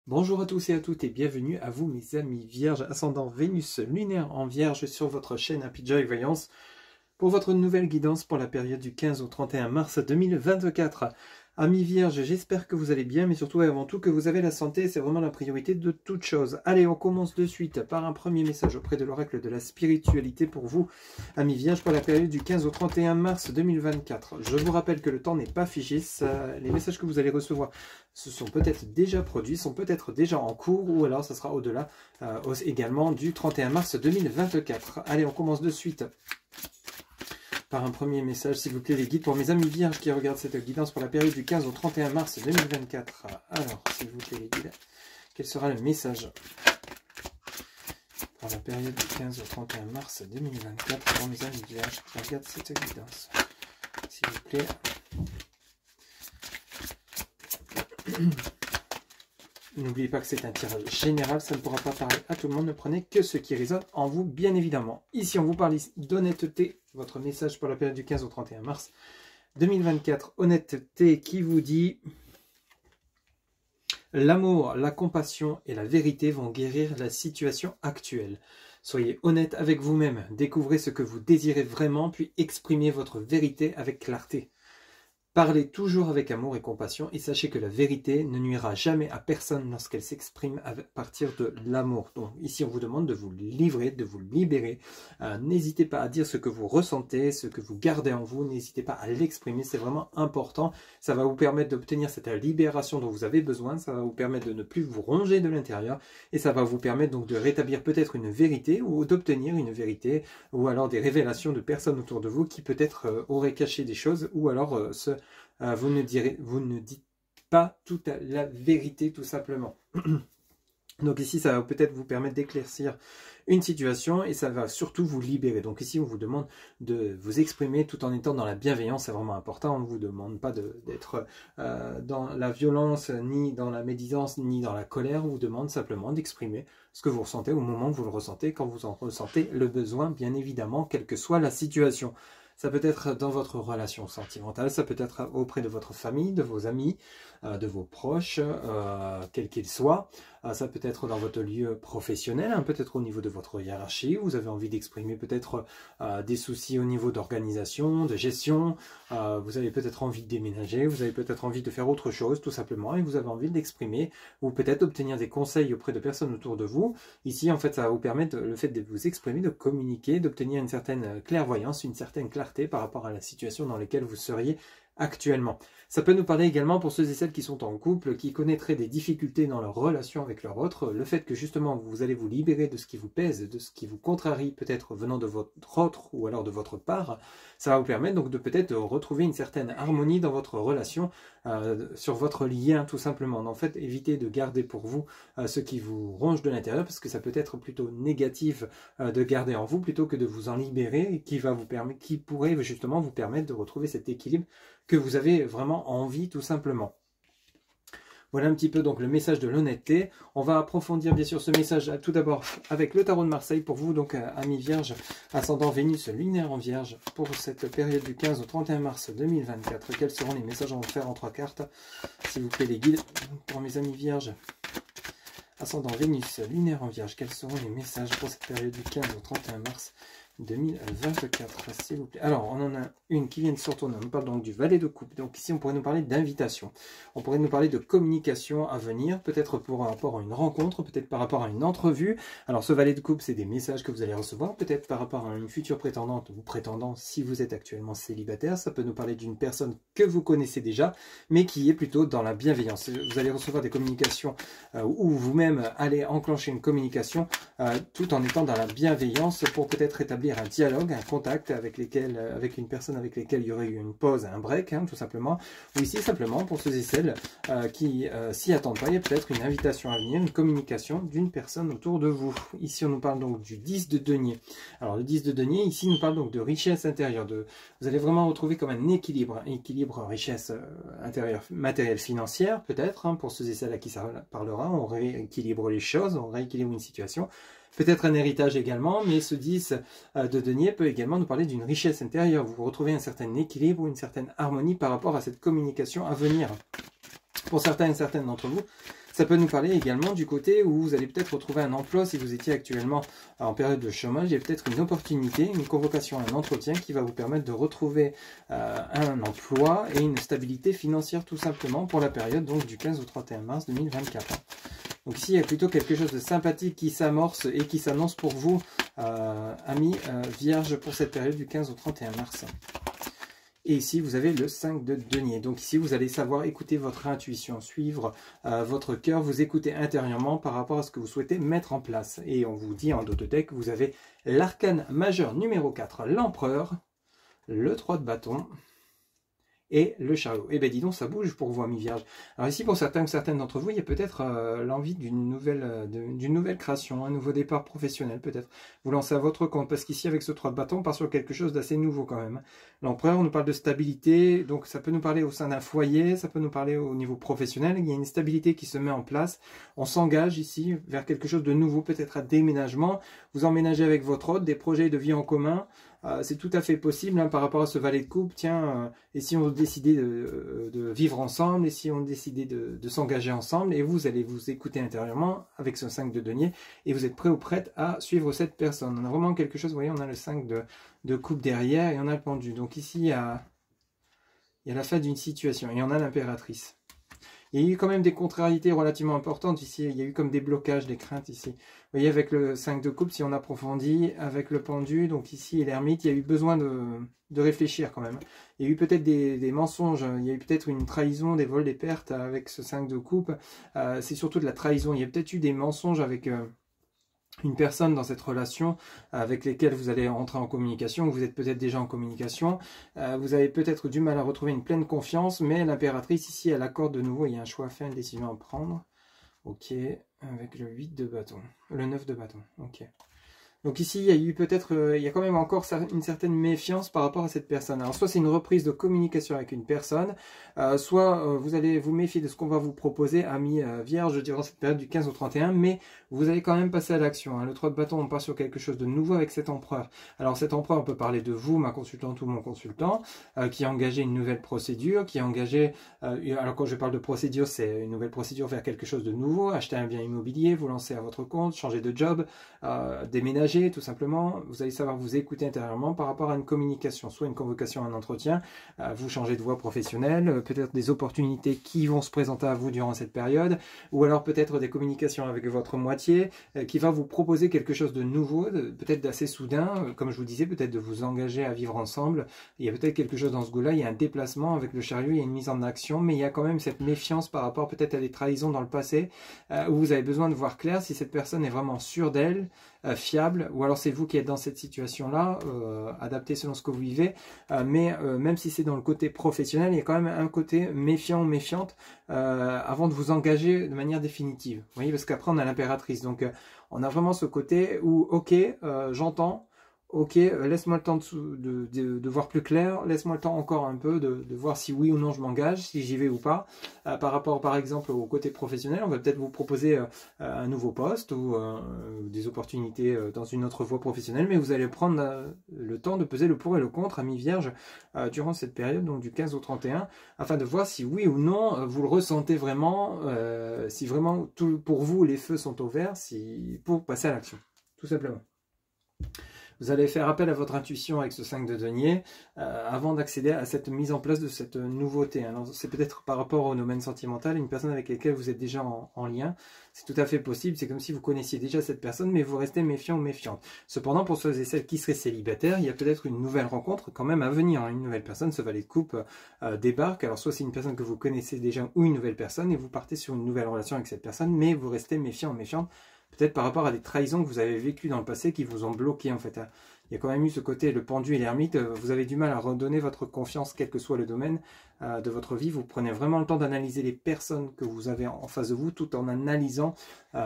Bonjour à tous et à toutes et bienvenue à vous mes amis vierges, ascendant Vénus lunaire en vierge sur votre chaîne Happy Joy Voyance pour votre nouvelle guidance pour la période du 15 au 31 mars 2024. Amis vierges, j'espère que vous allez bien, mais surtout et avant tout que vous avez la santé, c'est vraiment la priorité de toute chose. Allez, on commence de suite par un premier message auprès de l'oracle de la spiritualité pour vous, amis vierges, pour la période du 15 au 31 mars 2024. Je vous rappelle que le temps n'est pas figé, les messages que vous allez recevoir se sont peut-être déjà produits, sont peut-être déjà en cours, ou alors ça sera au-delà également du 31 mars 2024. Allez, on commence de suite par un premier message, s'il vous plaît, les guides pour mes amis vierges qui regardent cette guidance pour la période du 15 au 31 mars 2024. Alors, s'il vous plaît, les guides, quel sera le message pour la période du 15 au 31 mars 2024 pour mes amis vierges qui regardent cette guidance? S'il vous plaît. N'oubliez pas que c'est un tirage général, ça ne pourra pas parler à tout le monde, ne prenez que ce qui résonne en vous, bien évidemment. Ici, on vous parle d'honnêteté, votre message pour la période du 15 au 31 mars 2024. Honnêteté qui vous dit « L'amour, la compassion et la vérité vont guérir la situation actuelle. Soyez honnête avec vous-même, découvrez ce que vous désirez vraiment, puis exprimez votre vérité avec clarté. Parlez toujours avec amour et compassion et sachez que la vérité ne nuira jamais à personne lorsqu'elle s'exprime à partir de l'amour. Donc ici on vous demande de vous livrer, de vous libérer. N'hésitez pas à dire ce que vous ressentez, ce que vous gardez en vous, n'hésitez pas à l'exprimer, c'est vraiment important. Ça va vous permettre d'obtenir cette libération dont vous avez besoin, ça va vous permettre de ne plus vous ronger de l'intérieur et ça va vous permettre donc de rétablir peut-être une vérité ou d'obtenir une vérité ou alors des révélations de personnes autour de vous qui peut-être auraient caché des choses ou alors vous ne dites pas toute la vérité tout simplement. Donc ici, ça va peut-être vous permettre d'éclaircir une situation et ça va surtout vous libérer. Donc ici, on vous demande de vous exprimer tout en étant dans la bienveillance, c'est vraiment important. On ne vous demande pas d'être dans la violence, ni dans la médisance, ni dans la colère. On vous demande simplement d'exprimer ce que vous ressentez au moment où vous le ressentez, quand vous en ressentez le besoin, bien évidemment, quelle que soit la situation. Ça peut être dans votre relation sentimentale, ça peut être auprès de votre famille, de vos amis, de vos proches, quels qu'ils soient. Ça peut être dans votre lieu professionnel, hein, peut-être au niveau de votre hiérarchie. Vous avez envie d'exprimer peut-être des soucis au niveau d'organisation, de gestion. Vous avez peut-être envie de déménager, vous avez peut-être envie de faire autre chose tout simplement et vous avez envie de l'exprimer ou peut-être obtenir des conseils auprès de personnes autour de vous. Ici, en fait, ça va vous permettre, le fait de vous exprimer, de communiquer, d'obtenir une certaine clairvoyance, une certaine clarté par rapport à la situation dans laquelle vous seriez actuellement. Ça peut nous parler également pour ceux et celles qui sont en couple, qui connaîtraient des difficultés dans leur relation avec leur autre, le fait que justement vous allez vous libérer de ce qui vous pèse, de ce qui vous contrarie peut-être venant de votre autre ou alors de votre part, ça va vous permettre donc de peut-être retrouver une certaine harmonie dans votre relation, sur votre lien tout simplement. En fait, évitez de garder pour vous ce qui vous ronge de l'intérieur parce que ça peut être plutôt négatif de garder en vous plutôt que de vous en libérer et qui pourrait justement vous permettre de retrouver cet équilibre que vous avez vraiment envie tout simplement. Voilà un petit peu donc le message de l'honnêteté. On va approfondir bien sûr ce message tout d'abord avec le tarot de Marseille pour vous, donc amis vierges, ascendant Vénus lunaire en vierge pour cette période du 15 au 31 mars 2024. Quels seront les messages? On va faire en 3 cartes, s'il vous plaît les guides, pour mes amis vierges. Ascendant Vénus lunaire en vierge, quels seront les messages pour cette période du 15 au 31 mars 2024, s'il vous plaît. Alors, on en a une qui vient de se retourner. On parle donc du valet de coupe. Donc ici, on pourrait nous parler d'invitation. On pourrait nous parler de communication à venir, peut-être par rapport à une rencontre, peut-être par rapport à une entrevue. Alors, ce valet de coupe, c'est des messages que vous allez recevoir, peut-être par rapport à une future prétendante ou prétendant si vous êtes actuellement célibataire. Ça peut nous parler d'une personne que vous connaissez déjà, mais qui est plutôt dans la bienveillance. Vous allez recevoir des communications où vous-même allez enclencher une communication tout en étant dans la bienveillance pour peut-être établir un dialogue, un contact avec une personne avec laquelle il y aurait eu une pause, un break, hein, tout simplement. Ou ici, simplement, pour ceux et celles qui s'y attendent pas, il y a peut-être une invitation à venir, une communication d'une personne autour de vous. Ici, on nous parle donc du 10 de denier. Alors, le 10 de denier, ici, nous parle donc de richesse intérieure. Vous allez vraiment retrouver comme un équilibre richesse intérieure, matérielle, financière, peut-être, hein, pour ceux et celles à qui ça parlera. On rééquilibre les choses, on rééquilibre une situation. Peut-être un héritage également, mais ce 10 de denier peut également nous parler d'une richesse intérieure. Vous retrouvez un certain équilibre, une certaine harmonie par rapport à cette communication à venir. Pour certains et certaines d'entre vous, Ça peut nous parler également du côté où vous allez peut-être retrouver un emploi si vous étiez actuellement en période de chômage. Il y a peut-être une opportunité, une convocation, un entretien qui va vous permettre de retrouver un emploi et une stabilité financière tout simplement pour la période donc du 15 au 31 mars 2024. Donc ici, il y a plutôt quelque chose de sympathique qui s'amorce et qui s'annonce pour vous, amis vierges, pour cette période du 15 au 31 mars. Et ici, vous avez le 5 de denier. Donc ici, vous allez savoir écouter votre intuition, suivre votre cœur, vous écouter intérieurement par rapport à ce que vous souhaitez mettre en place. Et on vous dit en dos de deck, vous avez l'arcane majeur numéro 4, l'empereur, le 3 de bâton et le chariot. Et bien dis donc, ça bouge pour vous, amis vierges. Alors ici, pour certains ou certaines d'entre vous, il y a peut-être l'envie d'une nouvelle création, un nouveau départ professionnel peut-être. Vous lancez à votre compte, parce qu'ici, avec ce 3 de bâton, on part sur quelque chose d'assez nouveau quand même. L'empereur, on nous parle de stabilité, donc ça peut nous parler au sein d'un foyer, ça peut nous parler au niveau professionnel. Il y a une stabilité qui se met en place. On s'engage ici vers quelque chose de nouveau, peut-être un déménagement. Vous emménagez avec votre hôte, des projets de vie en commun. C'est tout à fait possible par rapport à ce valet de coupe. Tiens, et si on décidait de vivre ensemble, et si on décidait de s'engager ensemble, et vous allez vous écouter intérieurement avec ce 5 de denier, et vous êtes prêt ou prête à suivre cette personne. On a vraiment quelque chose, vous voyez, on a le 5 de coupe derrière, et on a le pendu. Donc ici, il y a la fin d'une situation, et on a l'impératrice. Il y a eu quand même des contrariétés relativement importantes ici. Il y a eu comme des blocages, des craintes ici. Vous voyez, avec le 5 de coupe, si on approfondit, avec le pendu, donc ici, l'ermite, il y a eu besoin de réfléchir quand même. Il y a eu peut-être des mensonges, il y a eu peut-être une trahison, des vols, des pertes avec ce 5 de coupe. C'est surtout de la trahison. Il y a peut-être eu des mensonges avec une personne dans cette relation avec lesquelles vous allez entrer en communication, ou vous êtes peut-être déjà en communication, vous avez peut-être du mal à retrouver une pleine confiance, mais l'impératrice ici, elle accorde de nouveau, il y a un choix à faire, une décision à prendre. Ok, avec le 8 de bâton, le 9 de bâton, ok. Donc ici, il y a eu peut-être, il y a quand même encore une certaine méfiance par rapport à cette personne. Alors soit c'est une reprise de communication avec une personne, soit vous allez vous méfier de ce qu'on va vous proposer, amis vierges, durant cette période du 15 au 31, mais vous allez quand même passer à l'action. Le 3 de bâton, on part sur quelque chose de nouveau avec cet empereur. Alors cet empereur, on peut parler de vous, ma consultante ou mon consultant, qui a engagé une nouvelle procédure, qui a engagé, alors quand je parle de procédure, c'est une nouvelle procédure vers quelque chose de nouveau, acheter un bien immobilier, vous lancer à votre compte, changer de job, déménager, tout simplement. Vous allez savoir vous écouter intérieurement par rapport à une communication, soit une convocation, un entretien, vous changez de voie professionnelle, peut-être des opportunités qui vont se présenter à vous durant cette période, ou alors peut-être des communications avec votre moitié qui va vous proposer quelque chose de nouveau, peut-être d'assez soudain, comme je vous disais, peut-être de vous engager à vivre ensemble. Il y a peut-être quelque chose dans ce goût-là, il y a un déplacement avec le chariot, il y a une mise en action, mais il y a quand même cette méfiance par rapport peut-être à des trahisons dans le passé, où vous avez besoin de voir clair si cette personne est vraiment sûre d'elle, fiable, ou alors c'est vous qui êtes dans cette situation-là, adapté selon ce que vous vivez, mais même si c'est dans le côté professionnel, il y a quand même un côté méfiant ou méfiante avant de vous engager de manière définitive. Vous voyez, parce qu'après on a l'impératrice, donc on a vraiment ce côté où, ok, j'entends, ok, laisse-moi le temps de voir plus clair, laisse-moi le temps encore un peu de voir si oui ou non je m'engage, si j'y vais ou pas. Par rapport par exemple au côté professionnel, on va peut-être vous proposer un nouveau poste ou des opportunités dans une autre voie professionnelle, mais vous allez prendre le temps de peser le pour et le contre, amis vierges, durant cette période, donc du 15 au 31, afin de voir si oui ou non vous le ressentez vraiment, si vraiment pour vous les feux sont au vert, pour passer à l'action, tout simplement. Vous allez faire appel à votre intuition avec ce 5 de denier avant d'accéder à cette mise en place de cette nouveauté. C'est peut-être par rapport au domaine sentimental, une personne avec laquelle vous êtes déjà en lien. C'est tout à fait possible, c'est comme si vous connaissiez déjà cette personne, mais vous restez méfiant ou méfiante. Cependant, pour ceux et celles qui seraient célibataires, il y a peut-être une nouvelle rencontre quand même à venir. Une nouvelle personne, ce valet de coupe débarque. Alors soit c'est une personne que vous connaissez déjà ou une nouvelle personne, et vous partez sur une nouvelle relation avec cette personne, mais vous restez méfiant ou méfiante. Peut-être par rapport à des trahisons que vous avez vécues dans le passé qui vous ont bloqué en fait. Il y a quand même eu ce côté, le pendu et l'ermite, vous avez du mal à redonner votre confiance quel que soit le domaine de votre vie. Vous prenez vraiment le temps d'analyser les personnes que vous avez en face de vous tout en analysant,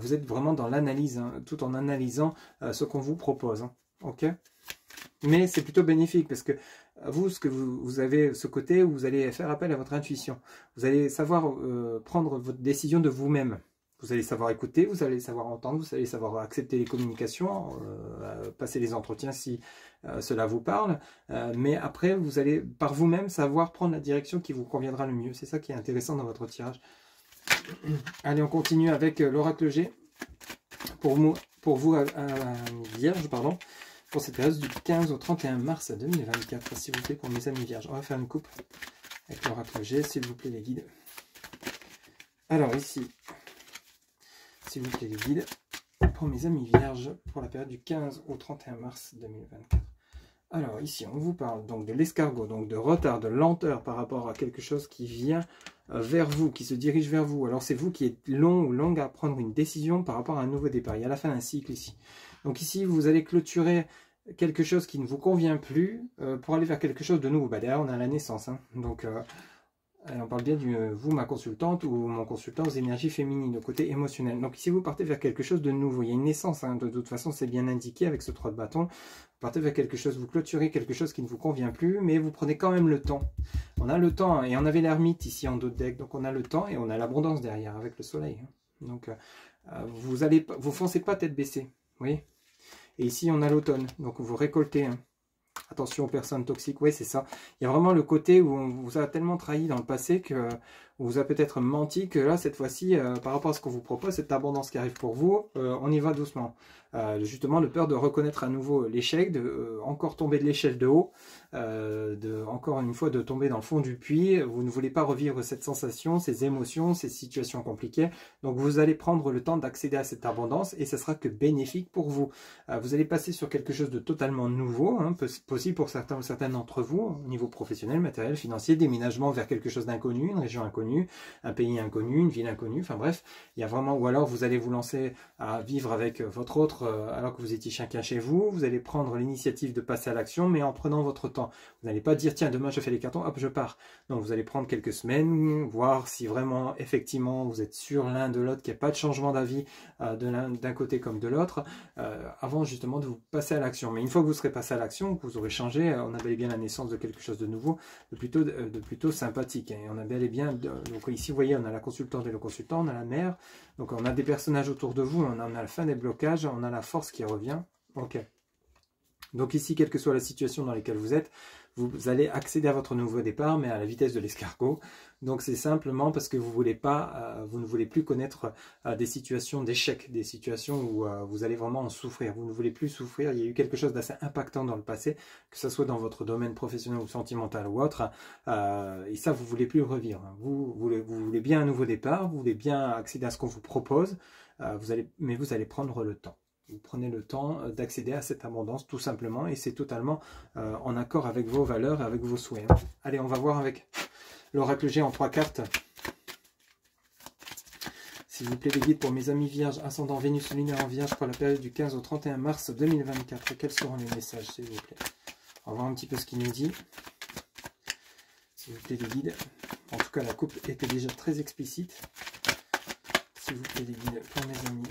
vous êtes vraiment dans l'analyse, tout en analysant ce qu'on vous propose. Ok ? Mais c'est plutôt bénéfique parce que vous, vous avez ce côté où vous allez faire appel à votre intuition. Vous allez savoir prendre votre décision de vous-même. Vous allez savoir écouter, vous allez savoir entendre, vous allez savoir accepter les communications, passer les entretiens si cela vous parle. Mais après, vous allez par vous-même savoir prendre la direction qui vous conviendra le mieux. C'est ça qui est intéressant dans votre tirage. Allez, on continue avec l'oracle G. Pour vous Vierge, pardon, pour cette période du 15 au 31 mars 2024, s'il vous plaît, pour mes amis Vierges. On va faire une coupe avec l'oracle G, s'il vous plaît, les guides. Alors ici, s'il vous plaît, les guides, pour mes amis Vierges, pour la période du 15 au 31 mars 2024. Alors ici, on vous parle donc de l'escargot, donc de retard, de lenteur par rapport à quelque chose qui vient vers vous, qui se dirige vers vous. Alors c'est vous qui êtes long ou longue à prendre une décision par rapport à un nouveau départ. Il y a la fin d'un cycle ici. Donc ici, vous allez clôturer quelque chose qui ne vous convient plus pour aller vers quelque chose de nouveau. Bah, derrière, on a la naissance. Hein. Donc on parle bien de vous, ma consultante, ou mon consultant aux énergies féminines, au côté émotionnel. Donc ici, vous partez vers quelque chose de nouveau. Il y a une naissance, hein. De toute façon, c'est bien indiqué avec ce 3 de bâton. Vous partez vers quelque chose, vous clôturez quelque chose qui ne vous convient plus, mais vous prenez quand même le temps. On a le temps, hein, et on avait l'ermite ici en dos de deck, donc on a le temps et on a l'abondance derrière avec le soleil. Hein. Donc vous foncez pas tête baissée, vous voyez. Et ici, on a l'automne, donc vous récoltez. Hein. Attention aux personnes toxiques, oui c'est ça. Il y a vraiment le côté où on vous a tellement trahi dans le passé que on vous a peut-être menti que là, cette fois-ci, par rapport à ce qu'on vous propose, cette abondance qui arrive pour vous, on y va doucement. Justement, de peur de reconnaître à nouveau l'échec, de encore tomber de l'échelle de haut, encore une fois de tomber dans le fond du puits. Vous ne voulez pas revivre cette sensation, ces émotions, ces situations compliquées. Donc vous allez prendre le temps d'accéder à cette abondance et ce sera que bénéfique pour vous. Vous allez passer sur quelque chose de totalement nouveau, hein, possible pour certains ou certaines d'entre vous, au niveau professionnel, matériel, financier, déménagement vers quelque chose d'inconnu, une région inconnue, un pays inconnu, une ville inconnue, enfin bref, il y a vraiment, ou alors vous allez vous lancer à vivre avec votre autre alors que vous étiez chacun chez vous, vous allez prendre l'initiative de passer à l'action, mais en prenant votre temps. Vous n'allez pas dire, tiens, demain je fais les cartons, hop, je pars. Donc vous allez prendre quelques semaines, voir si vraiment, effectivement, vous êtes sûr l'un de l'autre, qu'il n'y a pas de changement d'avis d'un côté comme de l'autre, avant justement de vous passer à l'action. Mais une fois que vous serez passé à l'action, que vous aurez changé, on a bel et bien la naissance de quelque chose de nouveau, de plutôt sympathique. Et on a bel et bien, donc ici vous voyez, on a la consultante et le consultant, on a la mère, donc on a des personnages autour de vous, on a la fin des blocages, on a la force qui revient. Ok. Donc ici, quelle que soit la situation dans laquelle vous êtes, vous allez accéder à votre nouveau départ, mais à la vitesse de l'escargot. Donc c'est simplement parce que vous ne voulez plus connaître des situations d'échec, des situations où vous allez vraiment en souffrir. Vous ne voulez plus souffrir. Il y a eu quelque chose d'assez impactant dans le passé, que ce soit dans votre domaine professionnel ou sentimental ou autre. Et ça, vous ne voulez plus le revivre. Vous voulez bien un nouveau départ, vous voulez bien accéder à ce qu'on vous propose, mais vous allez prendre le temps. Vous prenez le temps d'accéder à cette abondance tout simplement et c'est totalement en accord avec vos valeurs et avec vos souhaits. Allez, on va voir avec l'oracle G en 3 cartes. S'il vous plaît, les guides pour mes amis vierges, ascendant Vénus lunaire en vierge pour la période du 15 au 31 mars 2024. Quels seront les messages, s'il vous plaît? On va voir un petit peu ce qu'il nous dit. S'il vous plaît, les guides. En tout cas, la coupe était déjà très explicite. S'il vous plaît, les guides pour mes amis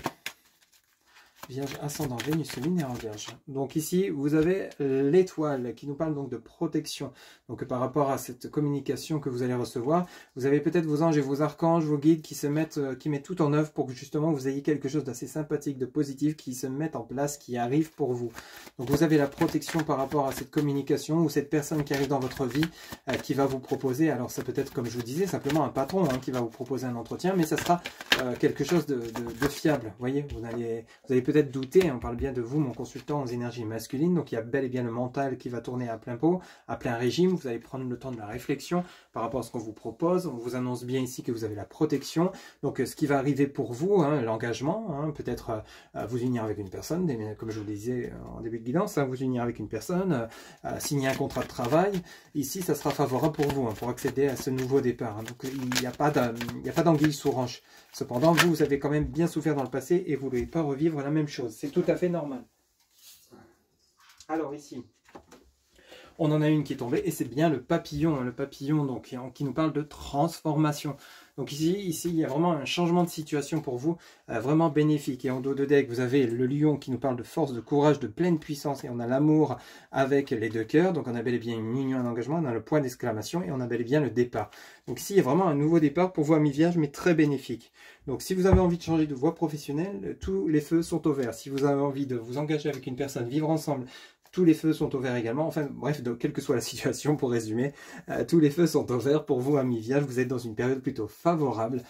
Vierge, ascendant Vénus lunaire en Vierge. Donc ici, vous avez l'étoile qui nous parle donc de protection. Donc par rapport à cette communication que vous allez recevoir, vous avez peut-être vos anges et vos archanges, vos guides qui mettent tout en œuvre pour que justement vous ayez quelque chose d'assez sympathique, de positif qui se mette en place, qui arrive pour vous. Donc vous avez la protection par rapport à cette communication ou cette personne qui arrive dans votre vie qui va vous proposer, alors ça peut être comme je vous disais, simplement un patron qui va vous proposer un entretien, mais ça sera quelque chose de fiable. Vous voyez, vous allez peut-être douter, on parle bien de vous, mon consultant aux énergies masculines, donc il y a bel et bien le mental qui va tourner à plein pot, à plein régime, vous allez prendre le temps de la réflexion par rapport à ce qu'on vous propose, on vous annonce bien ici que vous avez la protection, donc ce qui va arriver pour vous, l'engagement, peut-être vous unir avec une personne, comme je vous le disais en début de guidance, vous unir avec une personne, signer un contrat de travail, ici ça sera favorable pour vous, pour accéder à ce nouveau départ, donc il n'y a pas d'anguille sous roche. Cependant, vous avez quand même bien souffert dans le passé et vous ne voulez pas revivre la même chose. C'est tout à fait normal. Alors ici, on en a une qui est tombée et c'est bien le papillon. Le papillon donc, qui nous parle de transformation. Donc ici, il y a vraiment un changement de situation pour vous, vraiment bénéfique. Et en dos de deck, vous avez le lion qui nous parle de force, de courage, de pleine puissance. Et on a l'amour avec les deux cœurs. Donc on a bel et bien une union, un engagement. On a le point d'exclamation et on a bel et bien le départ. Donc ici, il y a vraiment un nouveau départ pour vous, amis vierges, mais très bénéfique. Donc si vous avez envie de changer de voie professionnelle, tous les feux sont au vert. Si vous avez envie de vous engager avec une personne, vivre ensemble, tous les feux sont au vert également. Enfin bref, donc, quelle que soit la situation, pour résumer, tous les feux sont au vert pour vous, amis Vierge. Vous êtes dans une période plutôt favorable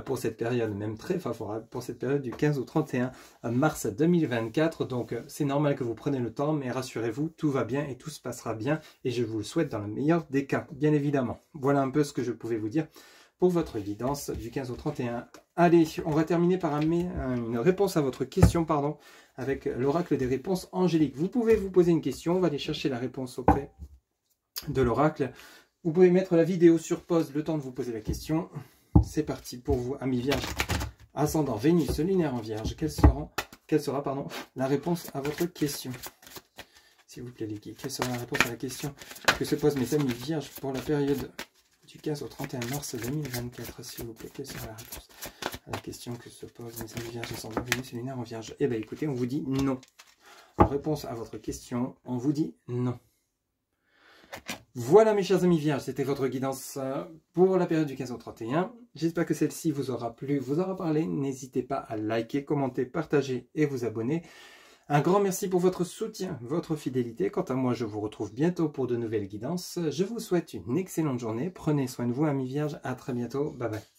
pour cette période, même très favorable pour cette période du 15 au 31 mars 2024. Donc c'est normal que vous preniez le temps, mais rassurez-vous, tout va bien et tout se passera bien. Et je vous le souhaite dans le meilleur des cas, bien évidemment. Voilà un peu ce que je pouvais vous dire pour votre guidance du 15 au 31. Allez, on va terminer par une réponse à votre question, pardon, avec l'oracle des réponses angéliques. Vous pouvez vous poser une question, on va aller chercher la réponse auprès de l'oracle. Vous pouvez mettre la vidéo sur pause, le temps de vous poser la question. C'est parti pour vous, amis Vierge. Ascendant Vénus, lunaire en Vierge, quelle sera la réponse à votre question? S'il vous plaît, les guides, quelle sera la réponse à la question que se posent mes amis Vierges pour la période du 15 au 31 mars 2024, s'il vous plaît, quelle sera la réponse à la question que se pose mes amis Vierges ascendant Vénus et lunaire en Vierge? Eh bien écoutez, on vous dit non. En réponse à votre question, on vous dit non. Voilà mes chers amis Vierges, c'était votre guidance pour la période du 15 au 31. J'espère que celle-ci vous aura plu, vous aura parlé. N'hésitez pas à liker, commenter, partager et vous abonner. Un grand merci pour votre soutien, votre fidélité. Quant à moi, je vous retrouve bientôt pour de nouvelles guidances. Je vous souhaite une excellente journée. Prenez soin de vous, amis Vierges. À très bientôt. Bye bye.